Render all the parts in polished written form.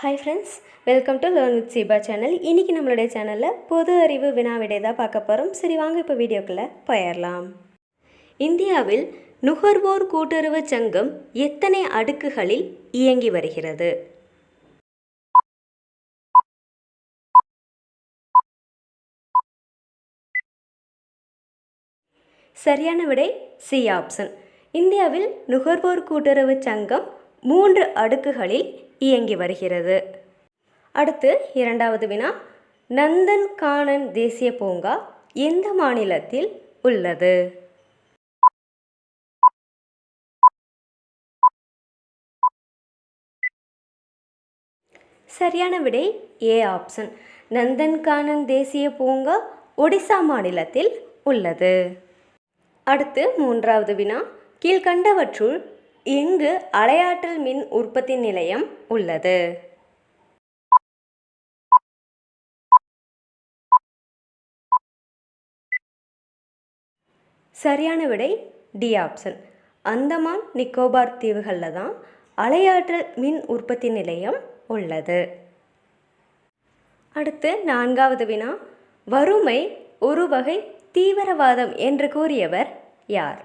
Hi friends, welcome to Learn with Siba channel. இன்னைக்கு நம்மளுடைய சேனல்ல பொது அறிவு வினா விடை தான் பார்க்க போறோம். சரி வாங்க இப்போ வீடியோக்குள்ள போயிரலாம். இந்தியாவில் நுகர்வோர் கூட்டுறவு சங்கம் எத்தனை அடுக்குகளில் இயங்கி வருகிறது? சரியான விடை சி ஆப்ஷன். இந்தியாவில் நுகர்வோர் கூட்டுறவு சங்கம் 3 அடுக்குகளில் இயங்கி வருகிறது. அடுத்து இரண்டாவது வினா, நந்தன் கானன் தேசிய பூங்கா எந்த மாநிலத்தில் உள்ளது? சரியான விடை ஏ ஆப்ஷன். நந்தன் கானன் தேசிய பூங்கா ஒடிசா மாநிலத்தில் உள்ளது. அடுத்து மூன்றாவது வினா, கீழ்கண்டவற்றுள் எங்கு அலையாற்றல் மின் உற்பத்தி நிலையம் உள்ளது? சரியான விடை டி ஆப்ஷன். அந்தமான் நிக்கோபார் தீவுகளில் தான் அலையாற்றல் மின் உற்பத்தி நிலையம் உள்ளது. அடுத்து நான்காவது வினா, வறுமை ஒரு வகை தீவிரவாதம் என்று கூறியவர் யார்?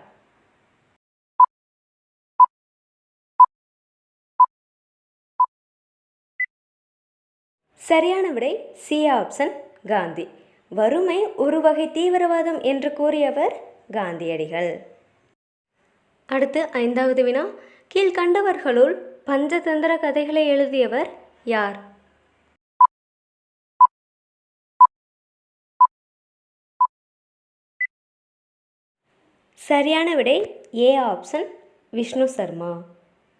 சரியான விடை சி ஆப்ஷன் காந்தி. வறுமை ஒரு வகை தீவிரவாதம் என்று கூறியவர் காந்தியடிகள். அடுத்து ஐந்தாவது வினா, கீழ்கண்டவர்களுள் பஞ்சதந்திர கதைகளை எழுதியவர் யார்? சரியான விடை ஏ ஆப்ஷன் விஷ்ணு சர்மா.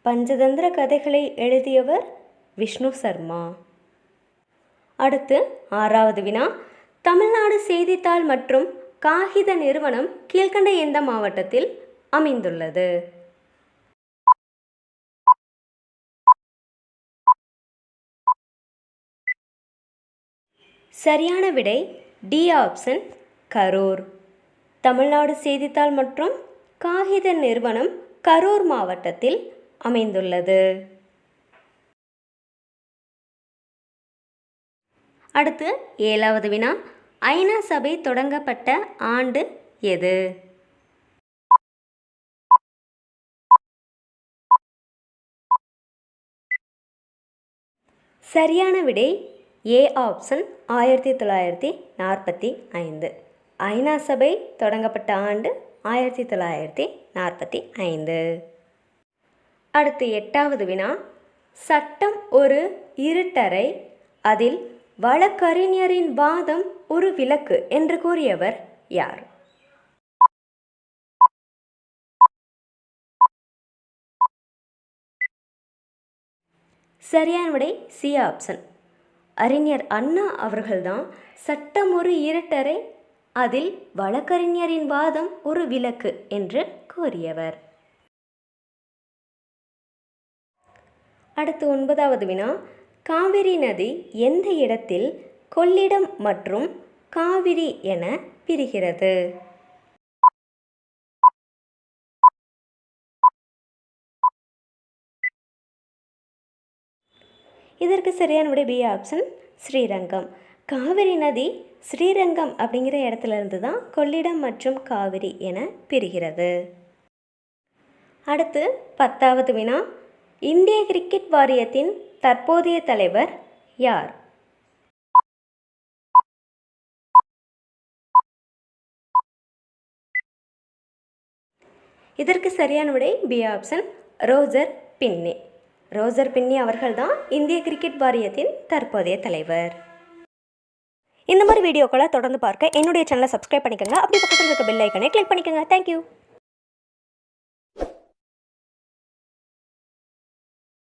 பஞ்சதந்திர கதைகளை எழுதியவர் விஷ்ணு சர்மா. அடுத்து ஆறாவது வினா, தமிழ்நாடு செய்தித்தாள் மற்றும் காகித நிறுவனம் கீழ்கண்ட எந்த மாவட்டத்தில் அமைந்துள்ளது? சரியான விடை டி ஆப்ஷன் கரூர். தமிழ்நாடு செய்தித்தாள் மற்றும் காகித நிறுவனம் கரூர் மாவட்டத்தில் அமைந்துள்ளது. அடுத்து ஏழாவது வினா, ஐநா சபை தொடங்கப்பட்ட ஆண்டு எது? சரியான விடை ஏ ஆப்ஷன் 1945. ஐநா சபை தொடங்கப்பட்ட ஆண்டு 1945. அடுத்து எட்டாவது வினா, சட்டம் ஒரு இருட்டறை, அதில் வழக்கறிஞரின் வாதம் ஒரு விளக்கு என்று கூறியவர் யார்? சரியான விடை சி ஆப்ஷன். அறிஞர் அண்ணா அவர்கள்தான் சட்டம் ஒரு இருட்டறை, அதில் வழக்கறிஞரின் வாதம் ஒரு விளக்கு என்று கூறியவர். அடுத்து ஒன்பதாவது வினா, காவிரி நதி எந்த இடத்தில் கொள்ளிடம் மற்றும் காவிரி என பிரிகிறது? இதற்கு சரியான விடை பி ஆப்ஷன் ஸ்ரீரங்கம். காவிரி நதி ஸ்ரீரங்கம் அப்படிங்கிற இடத்துல இருந்து தான் கொள்ளிடம் மற்றும் காவிரி என பிரிகிறது. அடுத்து பத்தாவது வினா, இந்திய கிரிக்கெட் வாரியத்தின் தற்போதைய தலைவர் யார்? இதற்கு சரியான விடை பி ஆப்ஷன் ரோஜர் பின்னி. ரோஜர் பின்னி அவர்கள்தான் இந்திய கிரிக்கெட் வாரியத்தின் தற்போதைய தலைவர். இந்த மாதிரி வீடியோக்களை தொடர்ந்து பார்க்க என்னுடைய சேனலை சப்ஸ்கிரைப் பண்ணிக்கோங்க. அப்படி பக்கத்தில் இருக்க பெல் ஐக்கனை கிளிக் பண்ணிக்கோங்க. தேங்க்யூ.